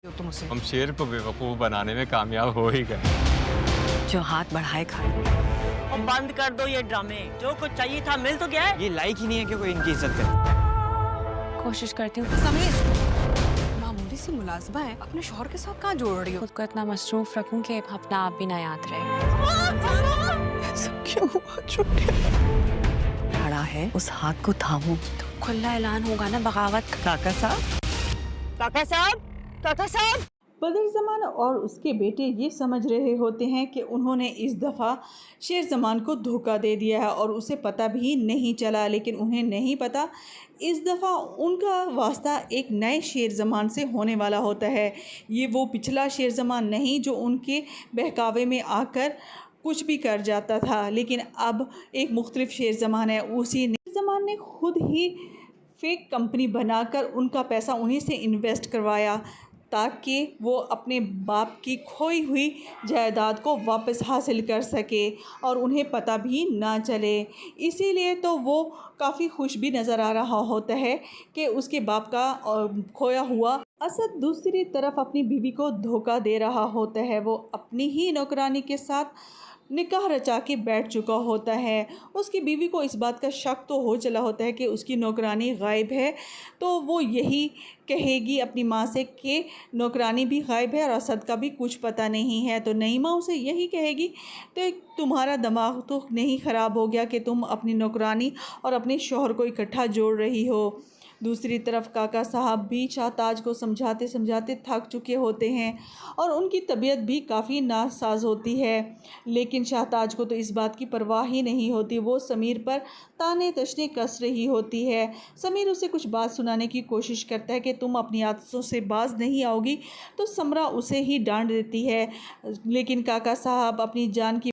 हो तुम उसे? हम शेर को बेवकूफ बनाने में कामयाब हो ही गए। जो हाथ बढ़ाए खा। और बंद कर दो ये ड्रामे। जो कुछ चाहिए था मिल तो गया है। ये लायक ही नहीं है कि कोई इनकी इज्जत करे। कोशिश करती हूँ। समीर, मामूली सी मुलाजमा है, अपने शौहर के साथ कहाँ जोड़ रही हो? खुद को इतना मसरूफ रखूं कि अपना आप भी ना याद रहे। सब क्यों हुआ? खड़ा है, उस हाथ को थामो। तो खुला ऐलान होगा ना बगावत का। काका साहब, काका साहब, काका साहब। बदर ज़मान और उसके बेटे ये समझ रहे होते हैं कि उन्होंने इस दफ़ा शेर ज़मान को धोखा दे दिया है और उसे पता भी नहीं चला, लेकिन उन्हें नहीं पता इस दफ़ा उनका वास्ता एक नए शेर ज़मान से होने वाला होता है। ये वो पिछला शेर ज़मान नहीं जो उनके बहकावे में आकर कुछ भी कर जाता था, लेकिन अब एक मुख्तलिफ शेर ज़मान है। उसी शेर ज़मान ने खुद ही फेक कंपनी बनाकर उनका पैसा उन्हीं से इन्वेस्ट करवाया ताकि वो अपने बाप की खोई हुई जायदाद को वापस हासिल कर सके और उन्हें पता भी ना चले। इसीलिए तो वो काफ़ी खुश भी नज़र आ रहा होता है कि उसके बाप का खोया हुआ। असद दूसरी तरफ अपनी बीवी को धोखा दे रहा होता है। वो अपनी ही नौकरानी के साथ निकाह रचा के बैठ चुका होता है। उसकी बीवी को इस बात का शक तो हो चला होता है कि उसकी नौकरानी गायब है, तो वो यही कहेगी अपनी माँ से कि नौकरानी भी गायब है और असद का भी कुछ पता नहीं है। तो नईमा उसे यही कहेगी तो तुम्हारा दिमाग तो नहीं ख़राब हो गया कि तुम अपनी नौकरानी और अपने शौहर को इकट्ठा जोड़ रही हो। दूसरी तरफ काका साहब भी शाहताज को समझाते समझाते थक चुके होते हैं और उनकी तबीयत भी काफ़ी नासाज होती है, लेकिन शाहताज को तो इस बात की परवाह ही नहीं होती। वो समीर पर ताने तशने कस रही होती है। समीर उसे कुछ बात सुनाने की कोशिश करता है कि तुम अपनी आदतों से बाज नहीं आओगी, तो समरा उसे ही डांट देती है, लेकिन काका साहब अपनी जान की